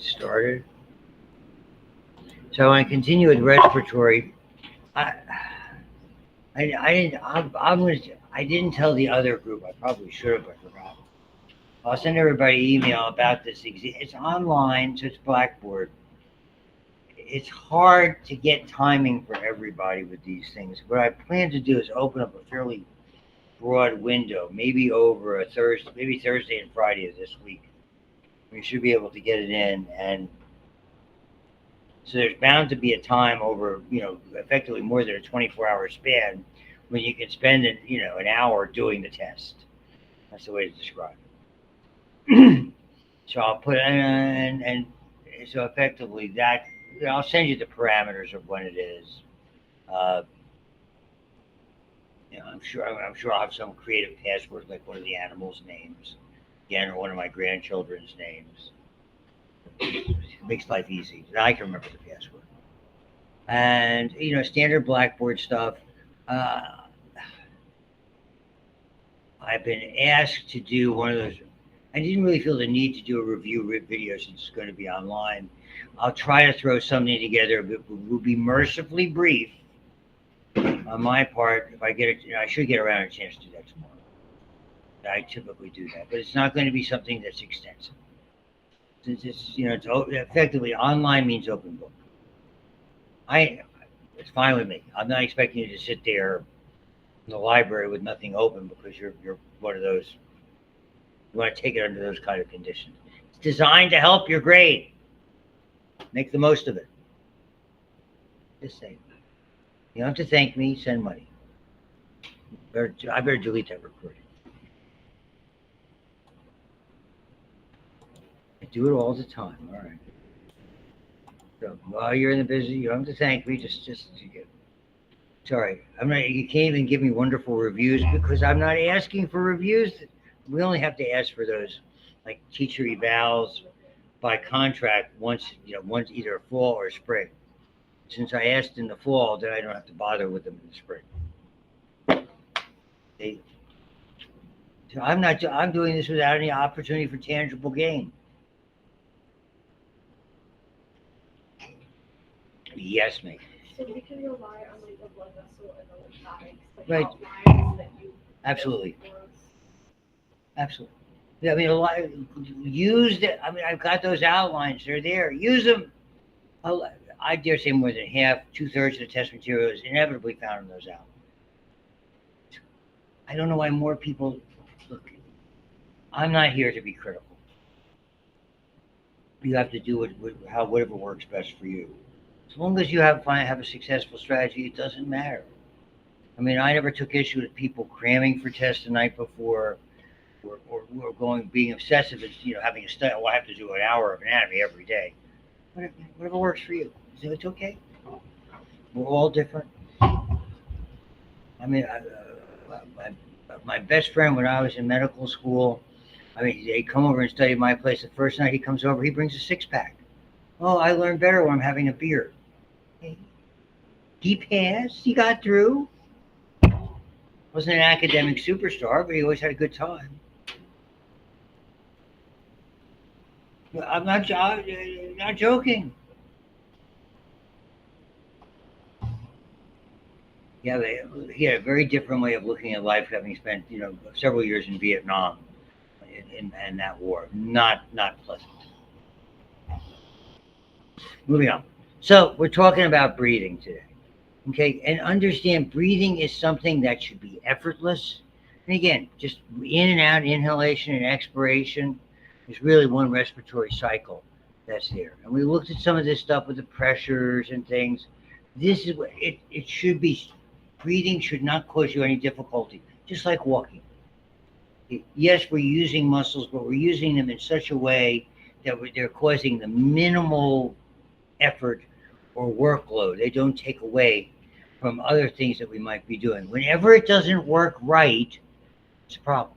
get started. So I want to continue with respiratory. I, I didn't tell the other group. I probably should have, but I forgot. I'll send everybody an email about this. It's online, so it's Blackboard. It's hard to get timing for everybody with these things. What I plan to do is open up a fairly broad window, maybe over a Thursday, maybe Thursday and Friday of this week. We should be able to get it in, and so there's bound to be a time over, effectively more than a 24-hour span when you can spend an hour doing the test. That's the way to describe it. So I'll put and so effectively that I'll send you the parameters of when it is. I'm sure I'll have some creative password like one of the animals' names, again, or one of my grandchildren's names. It makes life easy. I can remember the password. And standard Blackboard stuff. I've been asked to do one of those. I didn't really feel the need to do a review video since it's going to be online. I'll try to throw something together, but it will be mercifully brief on my part. If I get it, I should get around a chance to do that tomorrow. I typically do that, but it's not going to be something that's extensive. Since it's it's effectively online means open book. It's fine with me. I'm not expecting you to sit there in the library with nothing open because you're one of those. You want to take it under those kind of conditions. It's designed to help your grade. Make the most of it. Just say, you don't have to thank me. Send money. I better delete that recording. I do it all the time. All right. So while you're in the business, you don't have to thank me. Just sorry. I'm not. You can't even give me wonderful reviews because I'm not asking for reviews. We only have to ask for those, like teacher evals, by contract once either fall or spring. Since I asked in the fall, then I don't have to bother with them in the spring. So I'm doing this without any opportunity for tangible gain. Yes, mate. So we can rely on like the blood vessel and the lymphatics, like right. Outlines that you absolutely. Absolutely. Yeah, I mean, a lot. Use that. I mean, I've got those outlines. They're there. Use them. I dare say more than half, 2/3 of the test material is inevitably found in those outlines. I don't know why more people look. I'm not here to be critical. You have to do whatever works best for you. As long as you have a successful strategy, it doesn't matter. I mean, I never took issue with people cramming for tests the night before. Or being obsessive is having a study. Well, I have to do an hour of anatomy every day. Whatever works for you. So it's okay. We're all different. I mean, my best friend when I was in medical school, I mean, they come over and study my place. The first night he comes over, he brings a 6-pack. Oh, I learn better when I'm having a beer. He passed. He got through. Wasn't an academic superstar, but he always had a good time. I'm not joking. Yeah, he had a very different way of looking at life, having spent several years in Vietnam, in that war. Not pleasant. Moving on. So we're talking about breathing today. Okay, and understand breathing is something that should be effortless. And again, just in and out, inhalation and expiration. There's really one respiratory cycle that's there. And we looked at some of this stuff with the pressures and things. This is what it should be. Breathing should not cause you any difficulty, just like walking. Yes, we're using muscles, but we're using them in such a way that they're causing the minimal effort or workload. They don't take away from other things that we might be doing. Whenever it doesn't work right, it's a problem.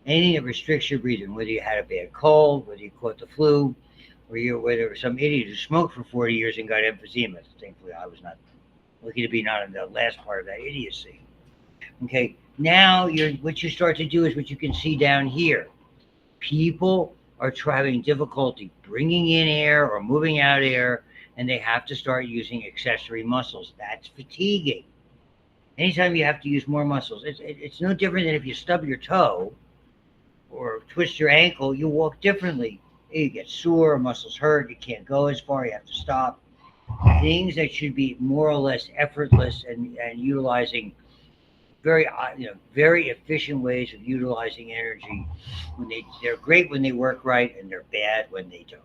Anything that restricts your breathing, whether you had a bad cold, whether you caught the flu, or whether some idiot who smoked for 40 years and got emphysema. Thankfully, I was not lucky to be not in the last part of that idiocy. Okay, now what you start to do is what you can see down here. People are having difficulty bringing in air or moving out air, and they have to start using accessory muscles. That's fatiguing. Anytime you have to use more muscles, it's no different than if you stub your toe or twist your ankle, you walk differently. You get sore, muscles hurt, you can't go as far, you have to stop. Things that should be more or less effortless and utilizing very efficient ways of utilizing energy. They're great when they work right, and they're bad when they don't.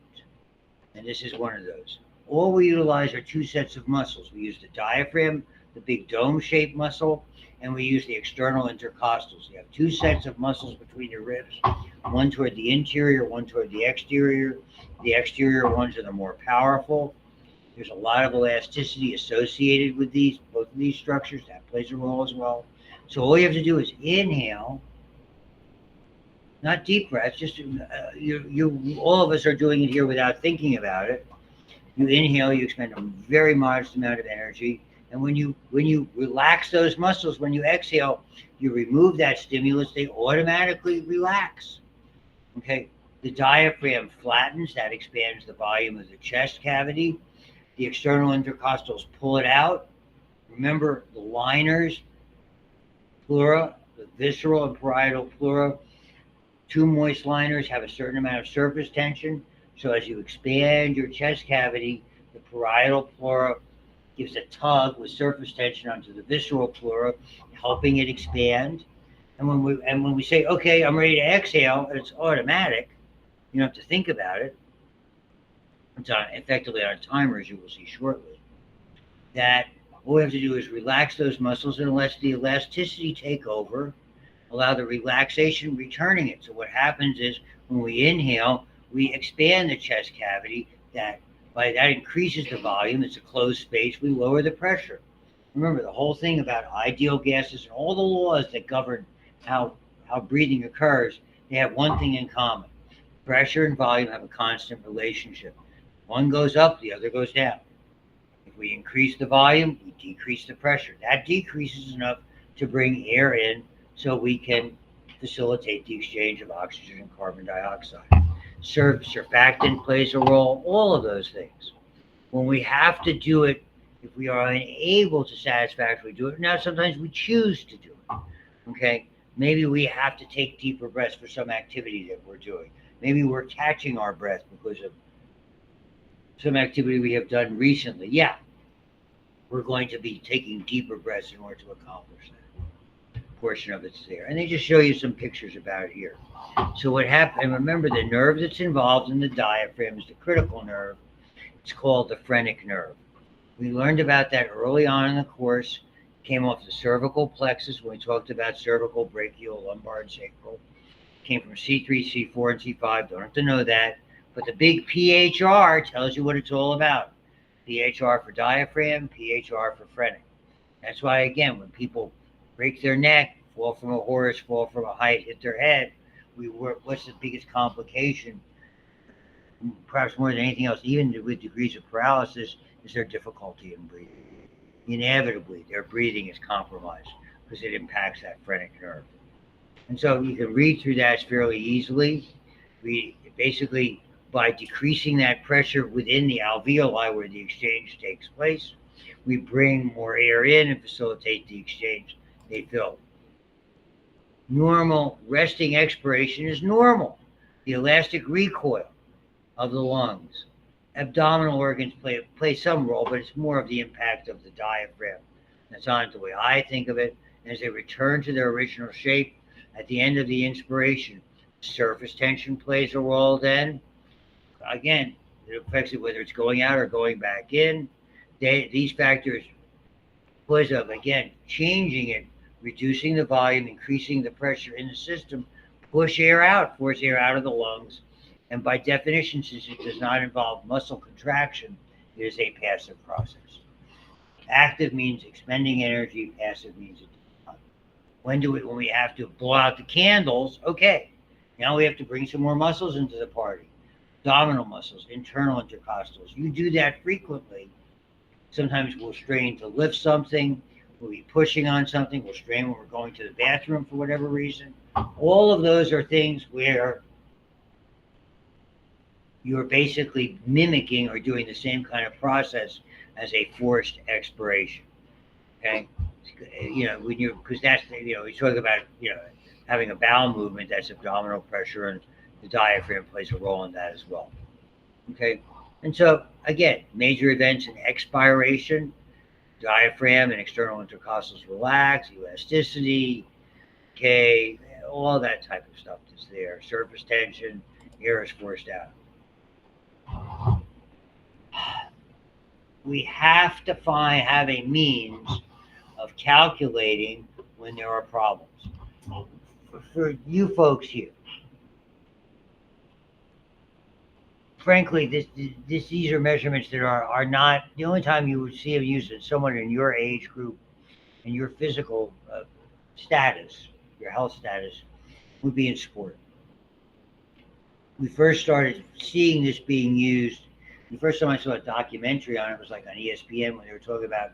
And this is one of those. All we utilize are two sets of muscles. We use the diaphragm, the big dome-shaped muscle, and we use the external intercostals. You have two sets of muscles between your ribs, one toward the interior, one toward the exterior. The exterior ones are the more powerful. There's a lot of elasticity associated with both of these structures. That plays a role as well. So all you have to do is inhale, not deep breaths. Just all of us are doing it here without thinking about it. You inhale, you expend a very modest amount of energy, and when you relax those muscles, when you exhale, you remove that stimulus. They automatically relax. Okay, the diaphragm flattens. That expands the volume of the chest cavity. The external intercostals pull it out. Remember the liners, pleura, the visceral and parietal pleura. Two moist liners have a certain amount of surface tension. So as you expand your chest cavity, the parietal pleura gives a tug with surface tension onto the visceral pleura, helping it expand. And when we say, okay, I'm ready to exhale, and it's automatic, you don't have to think about it. It's effectively on a timer, as you will see shortly. That all we have to do is relax those muscles and let the elasticity take over, allow the relaxation returning it. So what happens is when we inhale, we expand the chest cavity. That increases the volume. It's a closed space. We lower the pressure. Remember the whole thing about ideal gases and all the laws that govern how breathing occurs. They have one thing in common: pressure and volume have a constant relationship. One goes up, the other goes down. If we increase the volume, we decrease the pressure. That decreases enough to bring air in so we can facilitate the exchange of oxygen and carbon dioxide. Surfactant plays a role, all of those things. When we have to do it, if we are unable to satisfactorily do it, now sometimes we choose to do it, okay? Maybe we have to take deeper breaths for some activity that we're doing. Maybe we're catching our breath because of some activity we have done recently. Yeah, we're going to be taking deeper breaths in order to accomplish that. Portion of it's there. And they just show you some pictures about it here. So what happened, and remember the nerve that's involved in the diaphragm is the critical nerve. It's called the phrenic nerve. We learned about that early on in the course. It came off the cervical plexus when we talked about cervical, brachial, lumbar, and sacral. It came from C3, C4, and C5. Don't have to know that. But the big PHR tells you what it's all about. PHR for diaphragm, PHR for phrenic. That's why, again, when people break their neck, fall from a horse, fall from a height, hit their head, what's the biggest complication? Perhaps more than anything else, even with degrees of paralysis, is their difficulty in breathing. Inevitably, their breathing is compromised because it impacts that phrenic nerve. And so you can read through that fairly easily. Basically, by decreasing that pressure within the alveoli where the exchange takes place, we bring more air in and facilitate the exchange. They fill. Normal resting expiration is normal. The elastic recoil of the lungs. Abdominal organs play some role, but it's more of the impact of the diaphragm. That's on the way I think of it. As they return to their original shape at the end of the inspiration, surface tension plays a role then. Again, it affects it whether it's going out or going back in. These factors, because of, again, changing it, reducing the volume, increasing the pressure in the system, push air out, force air out of the lungs. And by definition, since it does not involve muscle contraction, it is a passive process. Active means expending energy, passive means it does not. When we have to blow out the candles, okay, now we have to bring some more muscles into the party. Abdominal muscles, internal intercostals. You do that frequently. Sometimes we'll strain to lift something. We'll be pushing on something. We'll strain when we're going to the bathroom for whatever reason. All of those are things where you're basically mimicking or doing the same kind of process as a forced expiration. Okay, when you because that's we talk about having a bowel movement, that's abdominal pressure, and the diaphragm plays a role in that as well. Okay, and so again, major events in expiration, diaphragm and external intercostals relax, elasticity, okay, all that type of stuff is there. Surface tension, air is forced out. We have to have a means of calculating when there are problems. For you folks here, frankly, these are measurements that are not the only time you would see them used in someone in your age group and your physical status, your health status, would be in sport. We first started seeing this being used. The first time I saw a documentary on it was like on ESPN when they were talking about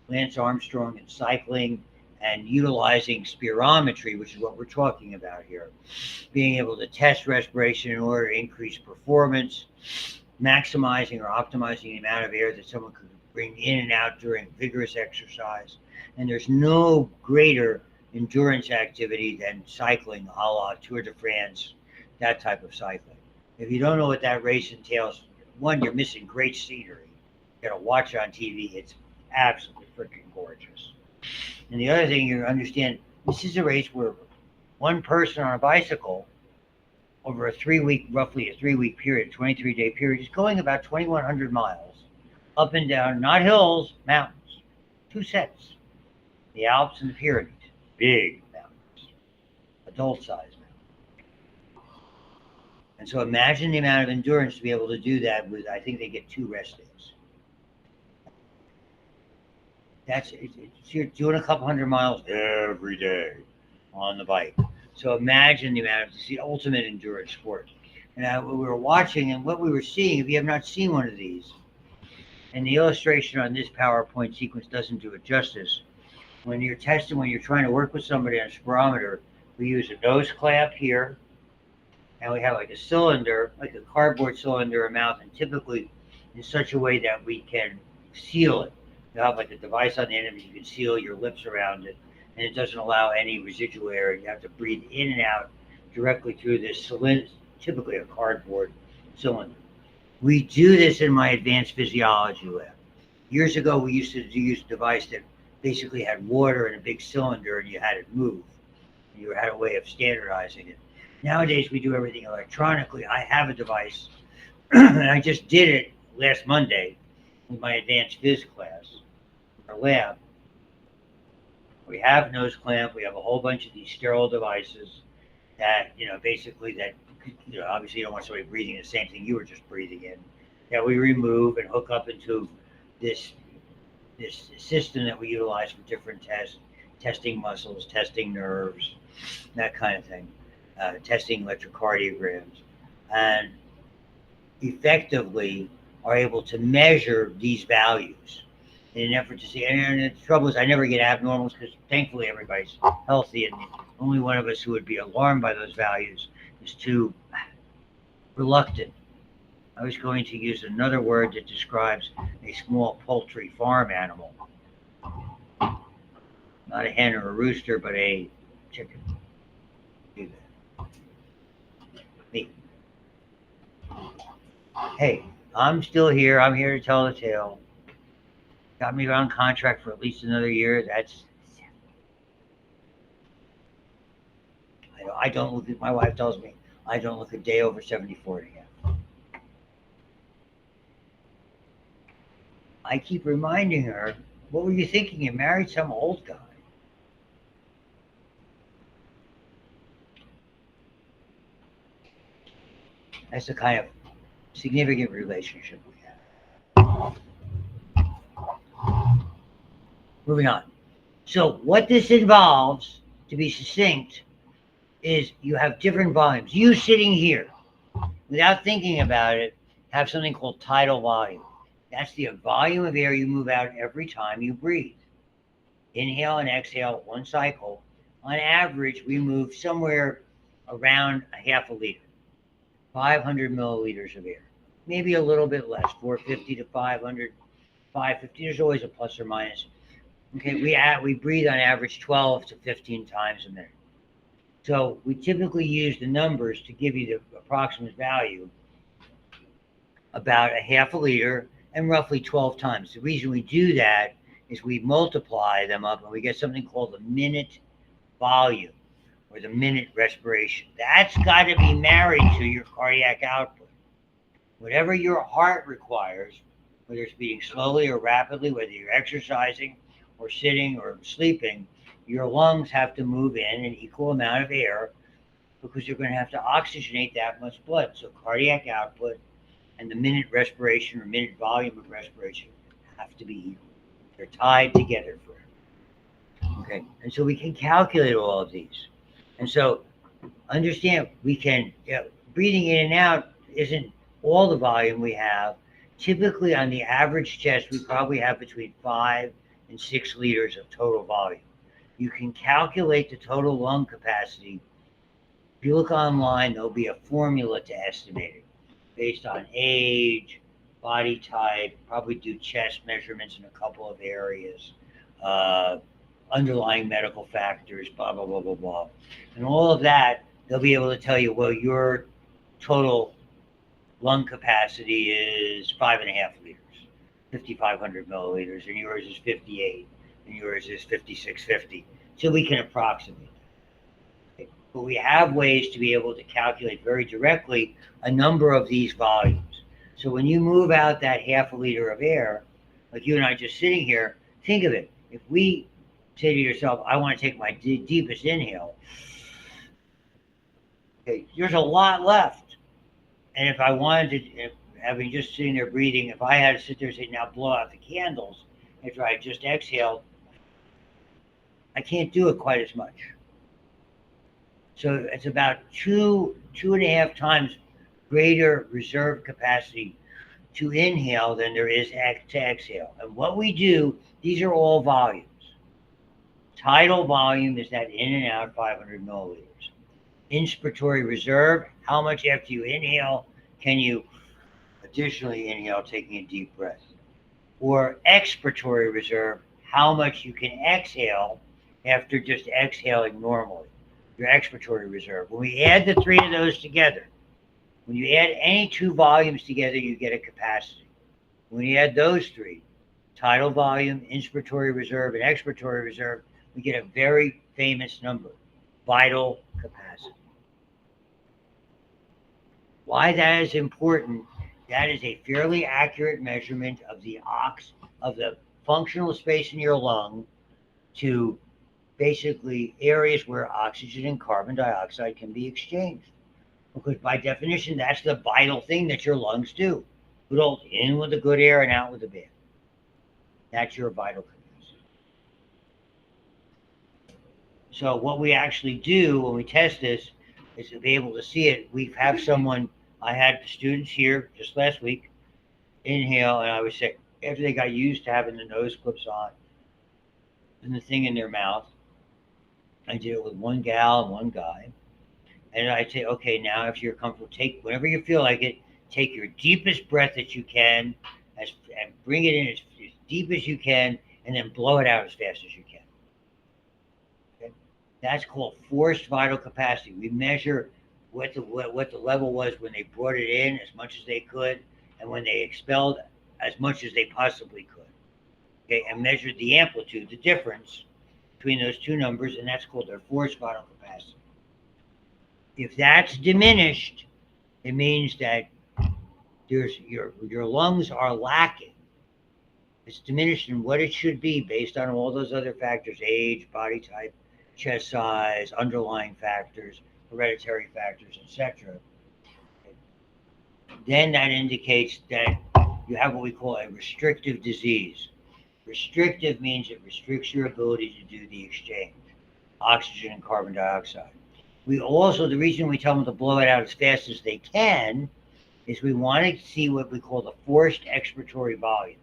Lance Armstrong and cycling and utilizing spirometry, which is what we're talking about here, being able to test respiration in order to increase performance, maximizing or optimizing the amount of air that someone could bring in and out during vigorous exercise. And there's no greater endurance activity than cycling, a la Tour de France, that type of cycling. If you don't know what that race entails, one, you're missing great scenery. You got to watch it on TV. It's absolutely freaking gorgeous. And the other thing you understand, this is a race where one person on a bicycle over roughly a 3 week period, 23-day period, is going about 2,100 miles up and down, not hills, mountains, 2 sets, the Alps and the Pyrenees, big mountains, adult-sized mountains. And so imagine the amount of endurance to be able to do that with, I think they get 2 rest days. You're doing a couple hundred miles every day on the bike. So imagine it's the ultimate endurance sport. And we were watching and what we were seeing, if you have not seen one of these, and the illustration on this PowerPoint sequence doesn't do it justice, when you're trying to work with somebody on a spirometer, we use a nose clamp here, and we have like a cylinder, like a cardboard cylinder mouth, and typically in such a way that we can seal it. You have like a device on the end of it, you can seal your lips around it, and it doesn't allow any residual air. You have to breathe in and out directly through this cylinder, typically a cardboard cylinder. We do this in my advanced physiology lab. Years ago, we used to use a device that basically had water in a big cylinder and you had it move. You had a way of standardizing it. Nowadays, we do everything electronically. I have a device, and I just did it last Monday with my advanced phys class, our lab. We have nose clamp. We have a whole bunch of these sterile devices that, basically that, obviously you don't want somebody breathing the same thing you were just breathing in. That we remove and hook up into this system that we utilize for different tests, testing muscles, testing nerves, that kind of thing, testing electrocardiograms, and effectively are able to measure these values in an effort to see. And the trouble is I never get abnormals because thankfully everybody's healthy, and the only one of us who would be alarmed by those values is too reluctant. I was going to use another word that describes a small poultry farm animal. Not a hen or a rooster, but a chicken. Me. Hey, I'm still here. I'm here to tell the tale. Got me on contract for at least another year. I don't look at, my wife tells me, I don't look a day over 74 again. I keep reminding her, what were you thinking? You married some old guy. That's the kind of significant relationship we have. Moving on. So what this involves, to be succinct, is you have different volumes. You sitting here, without thinking about it, have something called tidal volume. That's the volume of air you move out every time you breathe. Inhale and exhale, one cycle. On average, we move somewhere around a half a liter. 500 milliliters of air. Maybe a little bit less, 450 to 500, 550. There's always a plus or minus. Okay, we breathe on average 12 to 15 times a minute. So we typically use the numbers to give you the approximate value, about a half a liter and roughly 12 times. The reason we do that is we multiply them up and we get something called the minute volume or the minute respiration. That's got to be married to your cardiac output. Whatever your heart requires, whether it's beating slowly or rapidly, whether you're exercising or sitting or sleeping, your lungs have to move in an equal amount of air because you're going to have to oxygenate that much blood. So cardiac output and the minute respiration or minute volume of respiration have to be equal. They're tied together forever. Okay, and so we can calculate all of these. And so understand we can, breathing in and out isn't all the volume we have. Typically on the average chest, we probably have between 5 and 6 liters of total volume. You can calculate the total lung capacity. If you look online, there'll be a formula to estimate it based on age, body type, probably do chest measurements in a couple of areas, uh, underlying medical factors, blah, blah, blah, blah, blah. And all of that, they'll be able to tell you, well, your total lung capacity is 5.5 liters, 5,500 milliliters, and yours is 58, and yours is 5,650. So we can approximate that. Okay. But we have ways to be able to calculate very directly a number of these volumes. So when you move out that half a liter of air, like you and I just sitting here, think of it. If we say to yourself, I want to take my deepest inhale, okay, there's a lot left. And if I wanted to, having just sitting there breathing, if I had to sit there and say, now blow out the candles after I just exhaled, I can't do it quite as much. So it's about 2.5 times greater reserve capacity to inhale than there is to exhale. And what we do, these are all volumes. Tidal volume is that in and out 500 milliliters. Inspiratory reserve, how much after you inhale can you additionally inhale, taking a deep breath? Or expiratory reserve, how much you can exhale after just exhaling normally, your expiratory reserve. When we add the three of those together, when you add any two volumes together, you get a capacity. When you add those three, tidal volume, inspiratory reserve, and expiratory reserve, we get a very famous number, vital capacity. Why that is important, that is a fairly accurate measurement of the functional space in your lung to basically areas where oxygen and carbon dioxide can be exchanged. Because by definition, that's the vital thing that your lungs do. Good in with the good air and out with the bad. That's your vital capacity. So what we actually do when we test this is to be able to see it. We have someone, I had students here just last week, inhale, and I was sick. After they got used to having the nose clips on and the thing in their mouth, I did it with one gal and one guy. And I say, okay, now if you're comfortable, take whenever you feel like it, take your deepest breath that you can, and bring it in as deep as you can, and then blow it out as fast as you can. Okay? That's called forced vital capacity. We measure what the level was when they brought it in as much as they could, and when they expelled as much as they possibly could. Okay, and measured the amplitude, the difference between those two numbers, and that's called their forced vital capacity. If that's diminished, it means that your lungs are lacking. It's diminished in what it should be based on all those other factors, age, body type, chest size, underlying factors, hereditary factors, etc. Then that indicates that you have what we call a restrictive disease. Restrictive means it restricts your ability to do the exchange, oxygen and carbon dioxide. We also, the reason we tell them to blow it out as fast as they can is we want to see what we call the forced expiratory volume.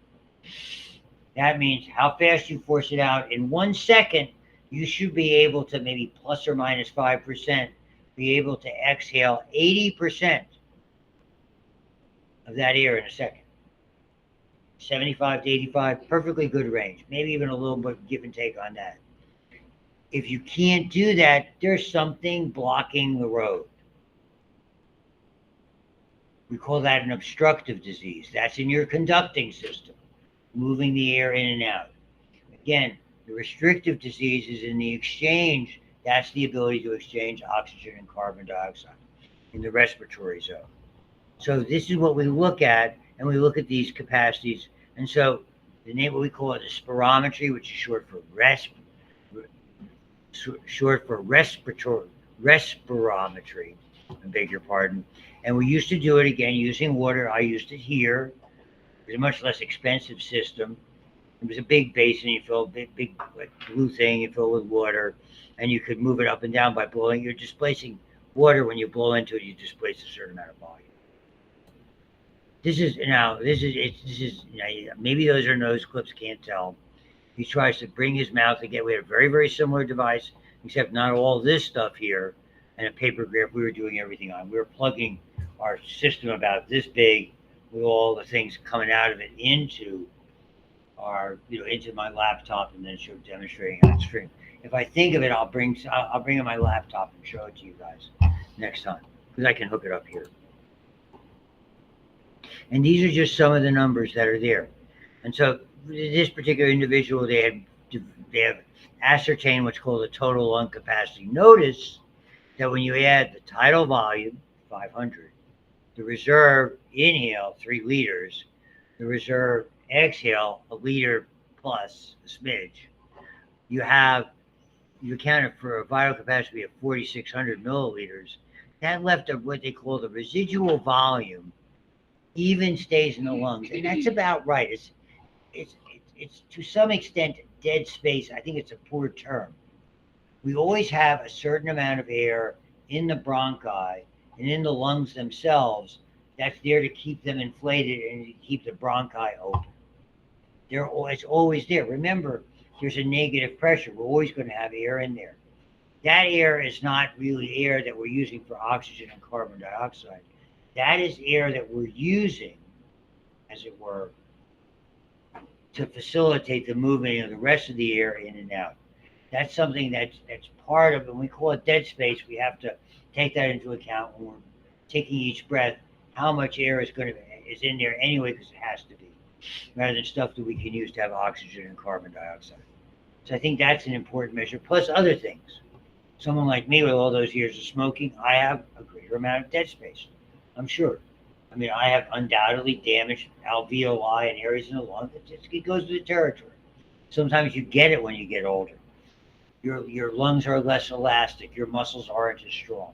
That means how fast you force it out. In 1 second, you should be able to maybe plus or minus 5%, be able to exhale 80% of that air in a second. 75 to 85, perfectly good range. Maybe even a little bit give and take on that. If you can't do that, there's something blocking the road. We call that an obstructive disease. That's in your conducting system, moving the air in and out. Again, the restrictive disease is in the exchange. That's the ability to exchange oxygen and carbon dioxide in the respiratory zone. So this is what we look at, and we look at these capacities. And so the name, what we call it, is spirometry, which is short for respirometry. I beg your pardon. And we used to do it again using water. I used it here. It was a much less expensive system. It was a big basin. You fill a big like, blue thing. You fill with water, and you could move it up and down by blowing. You're displacing water when you blow into it. You displace a certain amount of volume. This is maybe those are nose clips. Can't tell. He tries to bring his mouth again. We had a very, very similar device, except not all this stuff here. And a paper graph we were doing everything on. We were plugging our system about this big with all the things coming out of it into our, into my laptop, and then demonstrating on stream. If I think of it, I'll bring in my laptop and show it to you guys next time, because I can hook it up here. And these are just some of the numbers that are there. And so this particular individual, they have ascertained what's called the total lung capacity. Notice that when you add the tidal volume, 500, the reserve inhale, 3 liters, the reserve exhale, a liter plus a smidge, you accounted for a vital capacity of 4,600 milliliters. That left of what they call the residual volume even stays in the lungs. And that's about right. It's to some extent dead space. I think it's a poor term. We always have a certain amount of air in the bronchi and in the lungs themselves that's there to keep them inflated and to keep the bronchi open. It's always there. Remember, there's a negative pressure. We're always going to have air in there. That air is not really air that we're using for oxygen and carbon dioxide. That is air that we're using, as it were, to facilitate the movement of the rest of the air in and out. That's something that's part of it. When we call it dead space, we have to take that into account when we're taking each breath, how much air is in there anyway, because it has to be, rather than stuff that we can use to have oxygen and carbon dioxide. So I think that's an important measure, plus other things. Someone like me with all those years of smoking, I have a greater amount of dead space, I'm sure. I mean, I have undoubtedly damaged alveoli and areas in the lung. It goes with the territory. Sometimes you get it when you get older. Your lungs are less elastic. Your muscles aren't as strong.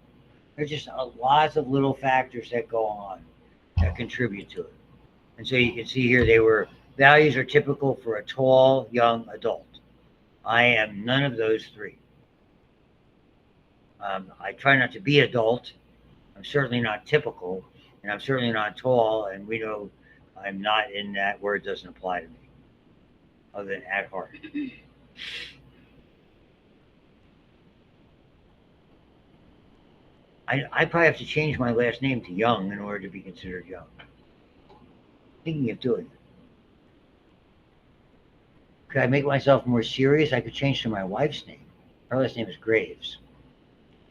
There's just lots of little factors that go on that contribute to it. And so you can see here, values are typical for a tall, young adult. I am none of those 3. I try not to be adult. I'm certainly not typical, and I'm certainly not tall, and we know I'm not in that. Word doesn't apply to me, other than at heart. I probably have to change my last name to Young in order to be considered young. Thinking of doing it. Could I make myself more serious? I could change to my wife's name. Her last name is Graves.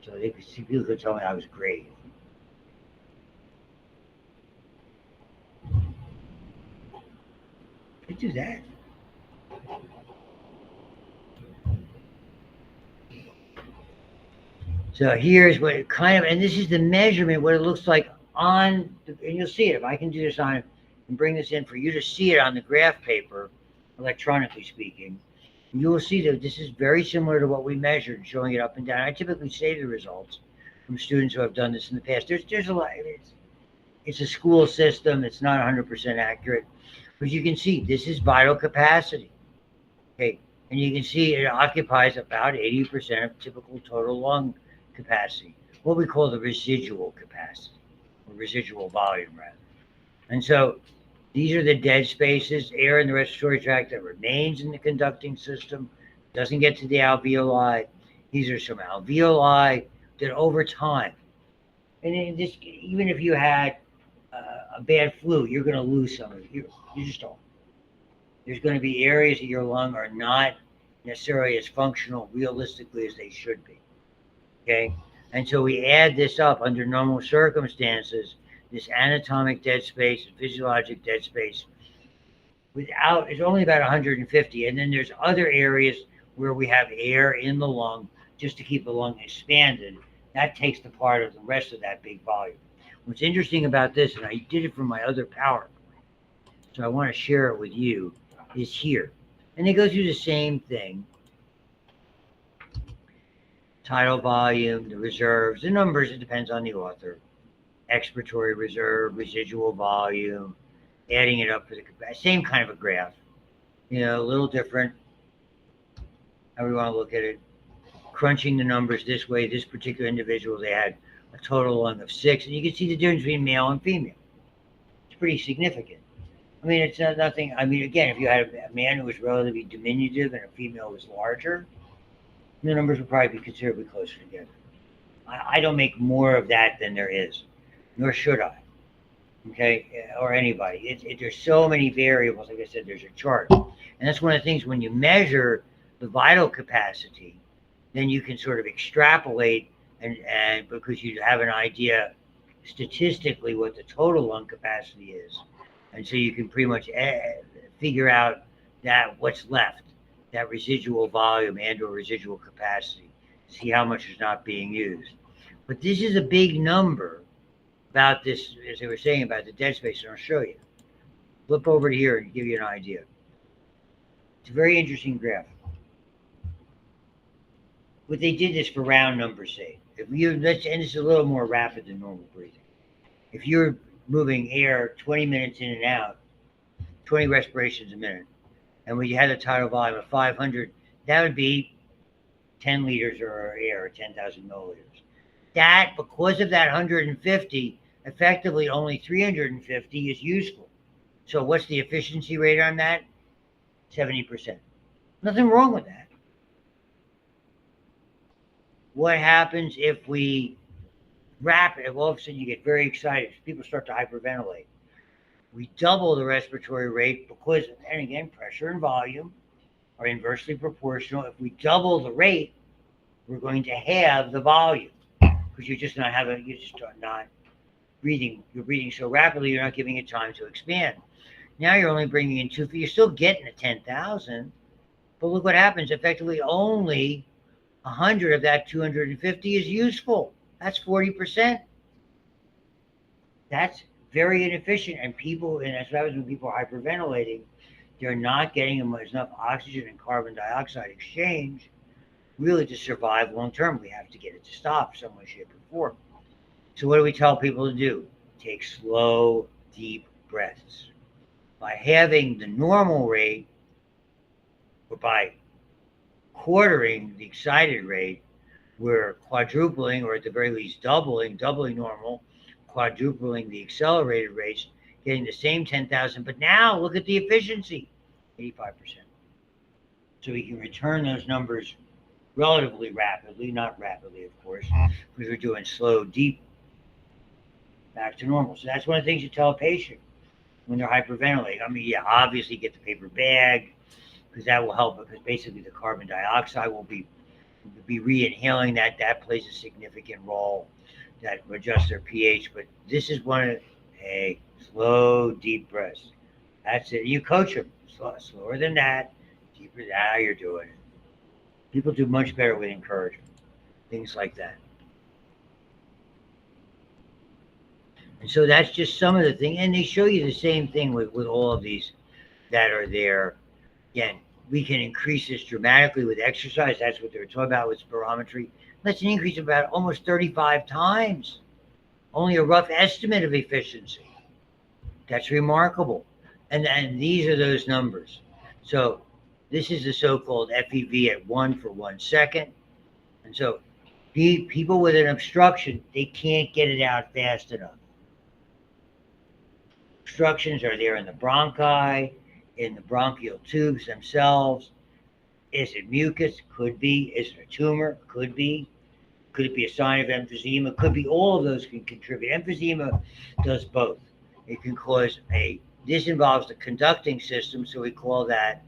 So people could tell me I was Grave. Could do that. So here's what it and this is the measurement, what it looks like and you'll see it. If I can do this on and bring this in for you to see it on the graph paper, electronically speaking, you will see that this is very similar to what we measured, showing it up and down. I typically say the results from students who have done this in the past. There's a lot. It's a school system. It's not 100% accurate. But you can see this is vital capacity. Okay. And you can see it occupies about 80% of typical total lung capacity, what we call the residual capacity, or residual volume, rather. And so these are the dead spaces, air in the respiratory tract that remains in the conducting system, doesn't get to the alveoli. These are some alveoli that over time, and even if you had a bad flu, you're going to lose some of it. You just don't. There's going to be areas of your lung are not necessarily as functional realistically as they should be. Okay? And so we add this up under normal circumstances, this anatomic dead space and physiologic dead space. Without, it's only about 150. And then there's other areas where we have air in the lung just to keep the lung expanded. That takes the part of the rest of that big volume. What's interesting about this, and I did it from my other PowerPoint, so I want to share it with you, is here. And they go through the same thing. Tidal volume, the reserves, the numbers, it depends on the author. Expiratory reserve, residual volume, adding it up for the same kind of a graph. A little different, how we want to look at it. Crunching the numbers this way, this particular individual, they had a total lung of 6, and you can see the difference between male and female. It's pretty significant. I mean, it's not nothing. I mean, again, if you had a man who was relatively diminutive and a female who was larger, the numbers would probably be considerably closer together. I don't make more of that than there is, nor should I. Okay, or anybody. There's so many variables. Like I said, there's a chart, and that's one of the things when you measure the vital capacity, then you can sort of extrapolate and because you have an idea statistically what the total lung capacity is, and so you can pretty much figure out that what's left, that residual volume and or residual capacity, see how much is not being used. But this is a big number about this, as they were saying about the dead space, and I'll show you. Flip over to here and give you an idea. It's a very interesting graph. But they did this for round numbers' sake. If you and this is a little more rapid than normal breathing. If you're moving air 20 minutes in and out, 20 respirations a minute, and when you had a tidal volume of 500, that would be 10 liters of air, 10,000 milliliters. That, because of that 150, effectively only 350 is useful. So what's the efficiency rate on that? 70%. Nothing wrong with that. What happens if we wrap it? All of a sudden you get very excited. People start to hyperventilate. We double the respiratory rate because, and again, pressure and volume are inversely proportional. If we double the rate, we're going to have the volume because you're just not breathing. You're breathing so rapidly, you're not giving it time to expand. Now you're only bringing in 2, you're still getting a 10,000, but look what happens. Effectively, only 100 of that 250 is useful. That's 40%. That's very inefficient, and that's what happens when people are hyperventilating. They're not getting enough oxygen and carbon dioxide exchange really to survive long term. We have to get it to stop some way, shape, or form. So what do we tell people to do? Take slow, deep breaths. By having the normal rate, or by quartering the excited rate, we're quadrupling, or at the very least doubling normal, quadrupling the accelerated rates, getting the same 10,000. But now look at the efficiency, 85%. So we can return those numbers relatively rapidly, not rapidly, of course, because we're doing slow, deep, back to normal. So that's one of the things you tell a patient when they're hyperventilating. I mean, yeah, obviously get the paper bag, because that will help, because basically the carbon dioxide will be re-inhaling that. That plays a significant role, that adjusts their pH. But this is one of slow, deep breaths. That's it. You coach them slower than that, deeper than how you're doing it. People do much better with encouragement, things like that. And so that's just some of the things. And they show you the same thing with all of these that are there. Again, we can increase this dramatically with exercise. That's what they're talking about with spirometry. That's an increase of about almost 35 times. Only a rough estimate of efficiency. That's remarkable. And these are those numbers. So this is the so-called FEV at 1 for 1 second. And so people with an obstruction, they can't get it out fast enough. Obstructions are there in the bronchi, in the bronchial tubes themselves. Is it mucus? Could be. Is it a tumor? Could be. Could it be a sign of emphysema? Could be. All of those can contribute. Emphysema does both. It can cause this involves the conducting system, so we call that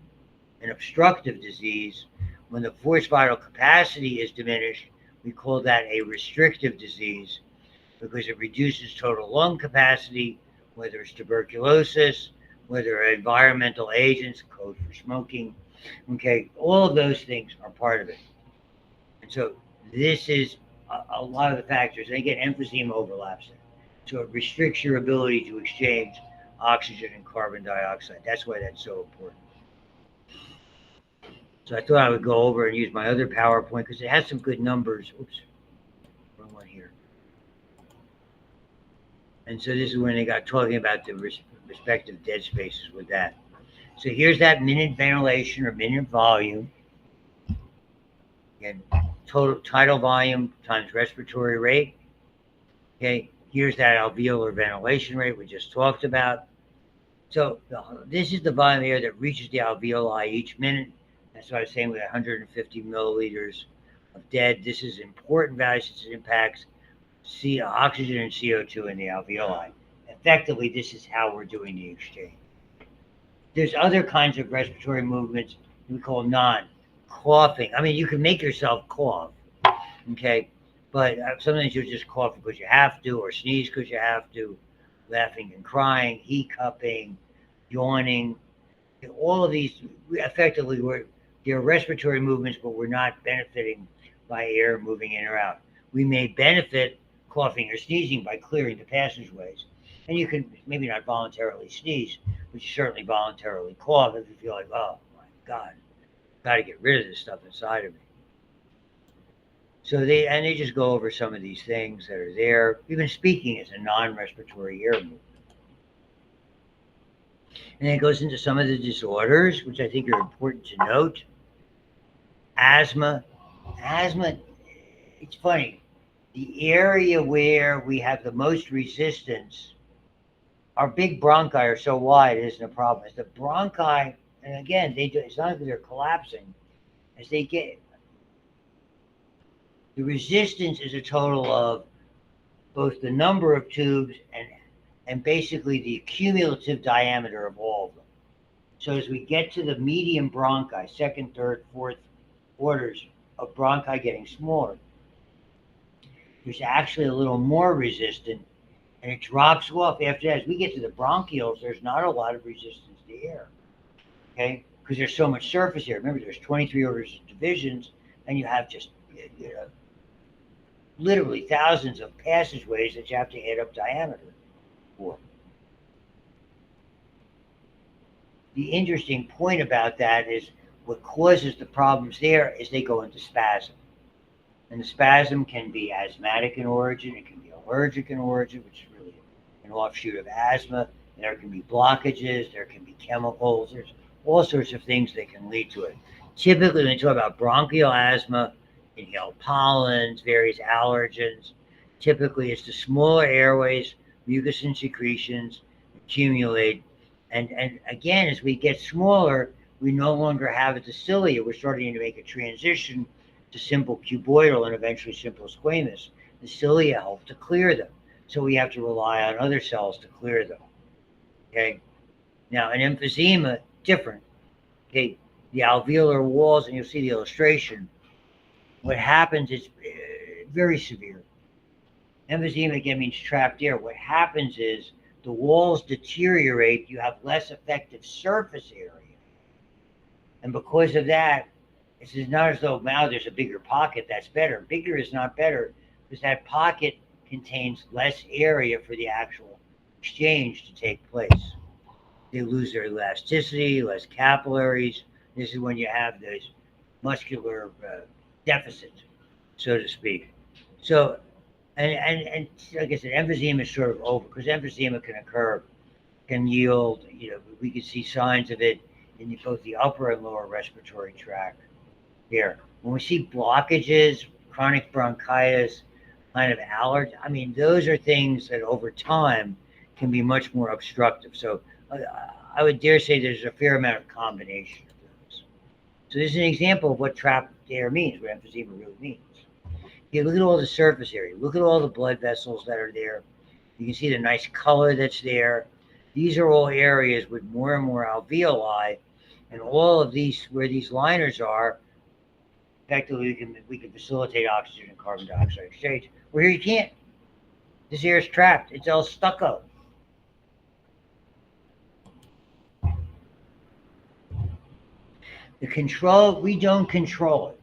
an obstructive disease. When the forced vital capacity is diminished, we call that a restrictive disease because it reduces total lung capacity, whether it's tuberculosis, whether environmental agents, code for smoking. Okay, all of those things are part of it. And so this is a lot of the factors. And again, emphysema overlaps it. So it restricts your ability to exchange oxygen and carbon dioxide. That's why that's so important. So I thought I would go over and use my other PowerPoint because it has some good numbers. Oops, wrong one here. And so this is when they got talking about the respective dead spaces with that. So here's that minute ventilation or minute volume. Again, total tidal volume times respiratory rate. Okay, here's that alveolar ventilation rate we just talked about. So this is the volume of air that reaches the alveoli each minute. That's what I was saying with 150 milliliters of dead. This is important value since it impacts oxygen and CO2 in the alveoli. Effectively, this is how we're doing the exchange. There's other kinds of respiratory movements we call non-coughing. I mean, you can make yourself cough, okay? But sometimes you'll just cough because you have to, or sneeze because you have to, laughing and crying, hiccuping, yawning. All of these, effectively, they're respiratory movements, but we're not benefiting by air moving in or out. We may benefit coughing or sneezing by clearing the passageways. And you can maybe not voluntarily sneeze, but you certainly voluntarily cough if you feel like, oh my God, got to get rid of this stuff inside of me. So they just go over some of these things that are there. Even speaking is a non-respiratory air movement. And then it goes into some of the disorders, which I think are important to note. Asthma, it's funny. The area where we have the most resistance, our big bronchi are so wide, it isn't a problem. It's the bronchi, and again, it's not that they're collapsing. As they get, the resistance is a total of both the number of tubes and basically the cumulative diameter of all of them. So as we get to the medium bronchi, second, third, fourth orders of bronchi getting smaller, there's actually a little more resistant, and it drops off after that. As we get to the bronchioles, there's not a lot of resistance to air, okay? Because there's so much surface here. Remember, there's 23 orders of divisions, and you have just, literally thousands of passageways that you have to add up diameter for. The interesting point about that is what causes the problems there is they go into spasm. And the spasm can be asthmatic in origin, it can be allergic in origin, which is really an offshoot of asthma. There can be blockages, there can be chemicals, there's all sorts of things that can lead to it. Typically, when we talk about bronchial asthma, inhaled pollens, various allergens, typically it's the smaller airways, mucus and secretions accumulate. And again, as we get smaller, we no longer have the cilia. We're starting to make a transition to simple cuboidal and eventually simple squamous. The cilia help to clear them. So we have to rely on other cells to clear them. Okay. Now, an emphysema, different. Okay. The alveolar walls, and you'll see the illustration. What happens is very severe. Emphysema, again, means trapped air. What happens is the walls deteriorate. You have less effective surface area. And because of that, it's not as though now there's a bigger pocket that's better. Bigger is not better because that pocket contains less area for the actual exchange to take place. They lose their elasticity, less capillaries. This is when you have this muscular deficit, so to speak. So, and like I said, emphysema is sort of over because emphysema can yield, we can see signs of it in both the upper and lower respiratory tract here. When we see blockages, chronic bronchitis, kind of allergy, I mean, those are things that over time can be much more obstructive. So I would dare say there's a fair amount of combination of those. So this is an example of what trapped air means, what emphysema really means. You look at all the surface area, look at all the blood vessels that are there. You can see the nice color that's there. These are all areas with more and more alveoli, and all of these, where these liners are, effectively we can facilitate oxygen and carbon dioxide exchange. Where here you can't. This air is trapped. It's all stucco. The control, we don't control it.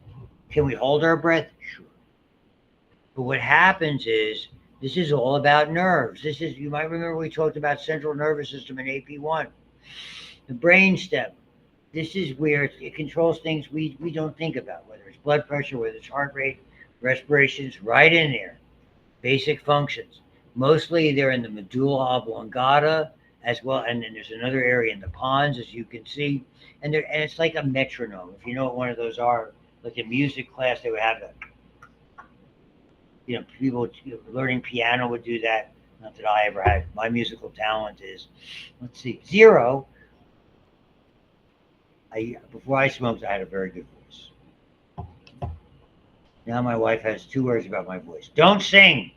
Can we hold our breath? Sure. But what happens is, this is all about nerves. This is, you might remember we talked about central nervous system in AP1. The brain stem. This is where it controls things we don't think about, whether it's blood pressure, whether it's heart rate, respirations, right in there. Basic functions. Mostly they're in the medulla oblongata as well, and then there's another area in the pons, as you can see, and it's like a metronome. If you know what one of those are, like in music class, they would have that. People learning piano would do that. Not that I ever had. My musical talent is, let's see, zero. Before I smoked, I had a very good voice. Now my wife has 2 words about my voice. Don't sing.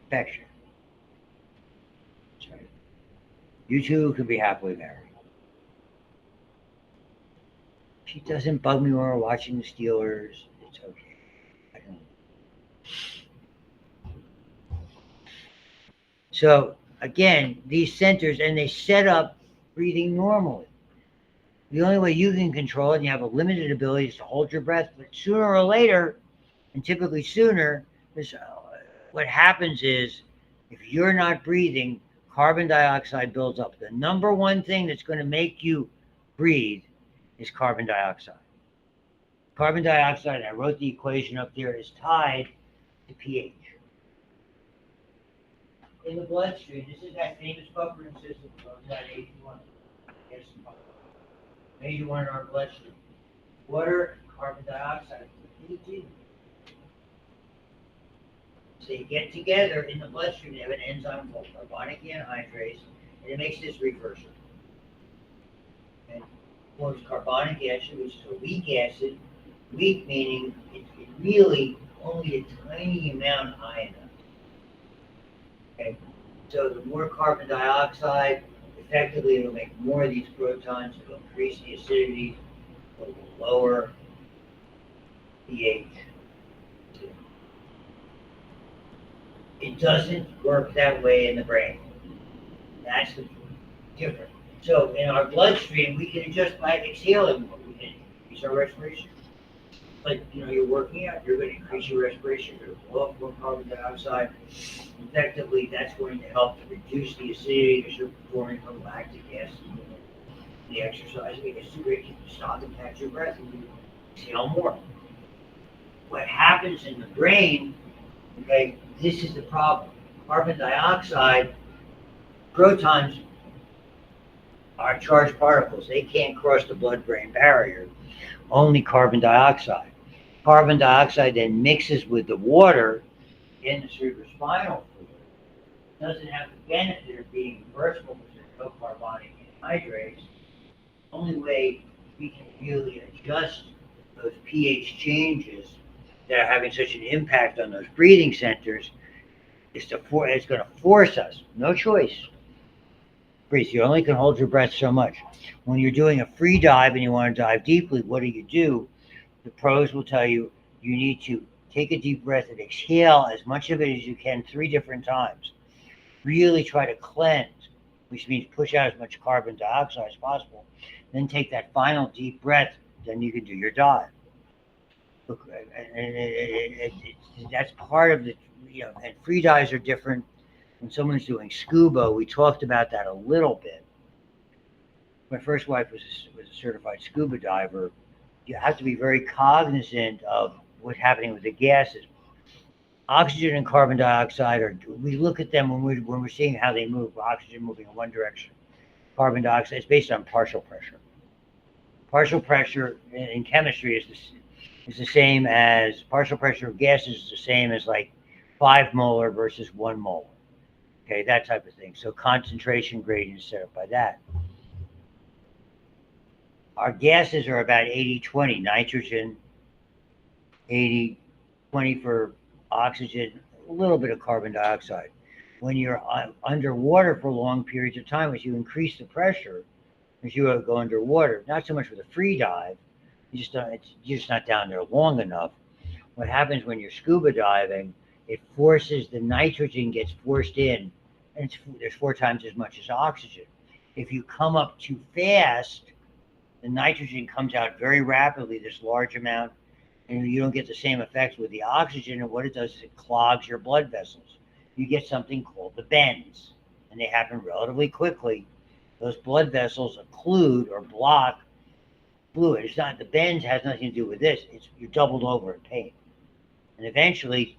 Perfection. That's right. You two can be happily married. She doesn't bug me when we're watching the Steelers. It's okay. I don't. So again, these centers, and they set up breathing normally. The only way you can control it, and you have a limited ability, is to hold your breath. But sooner or later, and typically sooner, what happens is, if you're not breathing, carbon dioxide builds up. The number one thing that's going to make you breathe is carbon dioxide. Carbon dioxide, I wrote the equation up there, is tied to pH. In the bloodstream, this is that famous buffering system, that AP1. Major one in our bloodstream. Water, carbon dioxide, EDT. So you get together in the bloodstream, you have an enzyme called carbonic anhydrase, and it makes this precursor. And forms carbonic acid, which is a weak acid. Weak meaning it really only a tiny amount ionized. Okay, so the more carbon dioxide, effectively it'll make more of these protons, it'll increase the acidity, it'll lower pH. It doesn't work that way in the brain. That's the difference. So in our bloodstream, we can adjust by exhaling more. We can increase our respiration. Like, you're working out, you're going to increase your respiration, you're going to blow up more carbon dioxide. Effectively, that's going to help to reduce the acidity because you're performing from lactic acid. The exercise, it's too great. You stop and catch your breath and you exhale more. What happens in the brain, okay, this is the problem. Carbon dioxide, protons are charged particles. They can't cross the blood-brain barrier. Only carbon dioxide. Carbon dioxide then mixes with the water in the cerebrospinal fluid. Doesn't have the benefit of being reversible because there's no carbonic anhydrase. The only way we can really adjust those pH changes that are having such an impact on those breathing centers is it's going to force us, no choice. Breathe. You only can hold your breath so much. When you're doing a free dive and you want to dive deeply, what do? The pros will tell you you need to take a deep breath and exhale as much of it as you can 3 different times. Really try to cleanse, which means push out as much carbon dioxide as possible. Then take that final deep breath, then you can do your dive. Look, and that's part of the, and free dives are different. When someone's doing scuba, we talked about that a little bit. My first wife was a certified scuba diver. You have to be very cognizant of what's happening with the gases. Oxygen and carbon dioxide we look at them when we're seeing how they move. Oxygen moving in one direction, carbon dioxide is based on partial pressure. Partial pressure in chemistry is the same as partial pressure of gases is the same as like 5 molar versus 1 molar. Okay, that type of thing. So concentration gradient is set up by that. Our gases are about 80-20. Nitrogen, 80, 20 for oxygen, a little bit of carbon dioxide. When you're underwater for long periods of time, as you increase the pressure, as you go underwater, not so much with a free dive, you're just not down there long enough. What happens when you're scuba diving, it forces the nitrogen gets forced in, and there's 4 times as much as oxygen. If you come up too fast, the nitrogen comes out very rapidly, this large amount, and you don't get the same effects with the oxygen. And what it does is it clogs your blood vessels. You get something called the bends, and they happen relatively quickly. Those blood vessels occlude or block fluid. It's not the bends has nothing to do with this. It's you're doubled over in pain, and eventually,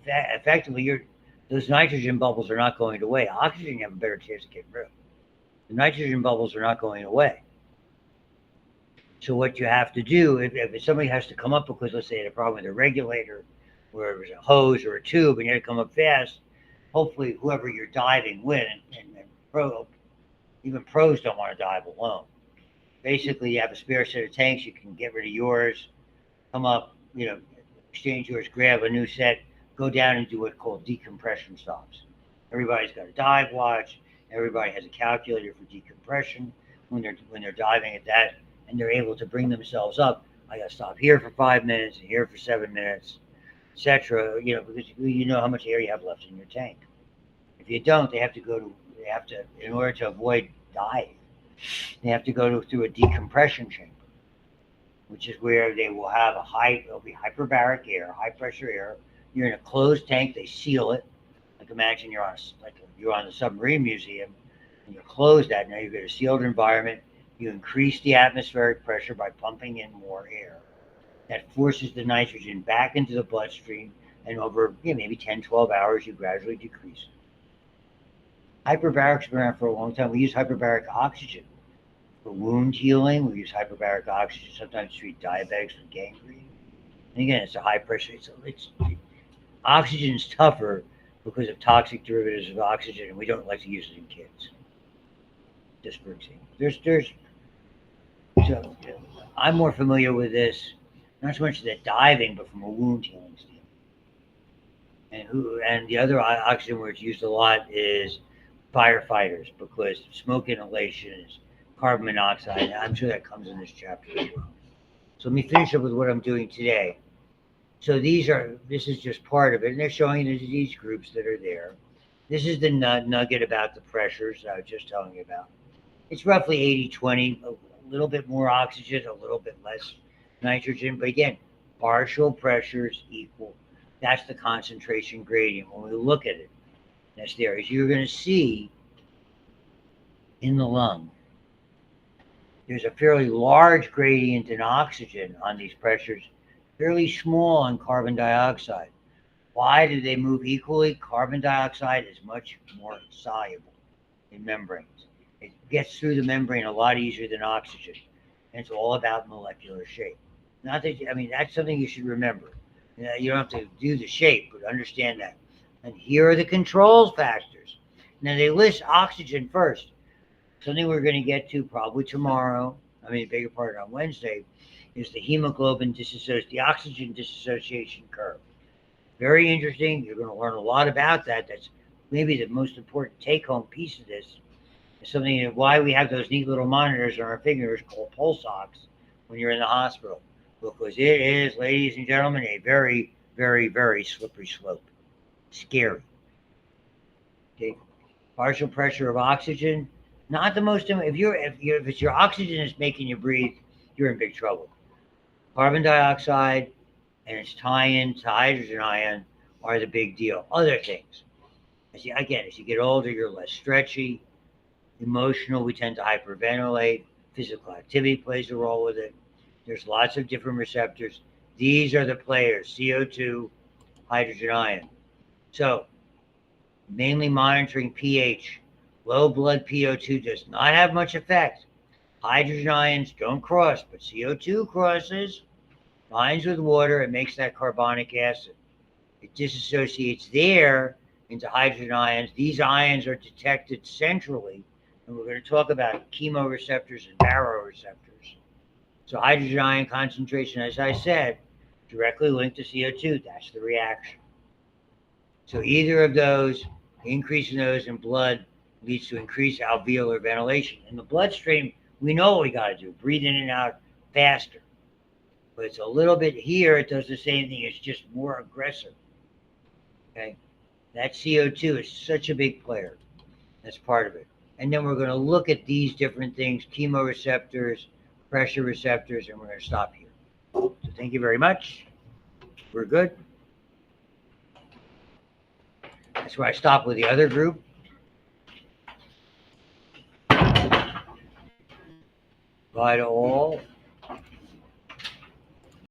effectively, those nitrogen bubbles are not going away. Oxygen, you have a better chance of getting rid of. The nitrogen bubbles are not going away. So what you have to do, if somebody has to come up because, let's say, they had a problem with a regulator, where it was a hose or a tube, and you had to come up fast, hopefully whoever you're diving with, and even pros don't want to dive alone. Basically, you have a spare set of tanks, you can get rid of yours, come up, exchange yours, grab a new set, go down and do what's called decompression stops. Everybody's got a dive watch. Everybody has a calculator for decompression when they're diving at that, and they're able to bring themselves up. I got to stop here for 5 minutes and here for 7 minutes, etc. Because you know how much air you have left in your tank. If you don't, they have to, in order to avoid dying, they have to go through a decompression chamber, which is where they will have it'll be hyperbaric air, high pressure air. You're in a closed tank. They seal it. Like imagine you're on the submarine museum, and you're closed that. Now you've got a sealed environment. You increase the atmospheric pressure by pumping in more air. That forces the nitrogen back into the bloodstream, and over maybe 10, 12 hours, you gradually decrease it. Hyperbaric's been around for a long time. We use hyperbaric oxygen for wound healing. We use hyperbaric oxygen sometimes to treat diabetics with gangrene. And again, it's a high pressure. Oxygen's tougher because of toxic derivatives of oxygen, and we don't like to use it in kids. Just for example, so I'm more familiar with this, not so much the diving, but from a wound healing standpoint. And the other oxygen where it's used a lot is firefighters, because smoke inhalation is carbon monoxide. I'm sure that comes in this chapter as well. So let me finish up with what I'm doing today. So this is just part of it, and they're showing the disease groups that are there. This is the nugget about the pressures I was just telling you about. It's roughly 80-20, a little bit more oxygen, a little bit less nitrogen, but again, partial pressures equal. That's the concentration gradient. When we look at it, that's there. As you're going to see in the lung, there's a fairly large gradient in oxygen on these pressures, fairly small on carbon dioxide. Why do they move equally? Carbon dioxide is much more soluble in membranes. It gets through the membrane a lot easier than oxygen. And it's all about molecular shape. Not that, that's something you should remember. You don't have to do the shape, but understand that. And here are the control factors. Now they list oxygen first. Something we're going to get to probably tomorrow, bigger part on Wednesday, is the hemoglobin the oxygen dissociation curve. Very interesting. You're going to learn a lot about that. That's maybe the most important take-home piece of this. Is something why we have those neat little monitors on our fingers called pulse ox when you're in the hospital. Because it is, ladies and gentlemen, a very, very, very slippery slope. Scary. Okay. Partial pressure of oxygen, not the most. If it's your oxygen that's making you breathe, you're in big trouble. Carbon dioxide and its tie-in to hydrogen ion are the big deal. Other things, as you get older, you're less stretchy, emotional. We tend to hyperventilate. Physical activity plays a role with it. There's lots of different receptors. These are the players: CO2, hydrogen ion. So, mainly monitoring pH. Low blood PO2 does not have much effect. Hydrogen ions don't cross, but CO2 crosses, binds with water, and makes that carbonic acid. It disassociates there into hydrogen ions. These ions are detected centrally, and we're going to talk about chemoreceptors and baroreceptors. So hydrogen ion concentration, as I said, directly linked to CO2. That's the reaction. So either of those, increase in those in blood leads to increased alveolar ventilation. In the bloodstream, we know what we got to do: breathe in and out faster. But it's a little bit here, it does the same thing, it's just more aggressive. Okay? That CO2 is such a big player. That's part of it. And then we're going to look at these different things: chemoreceptors, pressure receptors, and we're going to stop here. So thank you very much. We're good. That's where I stop with the other group. Bye to all.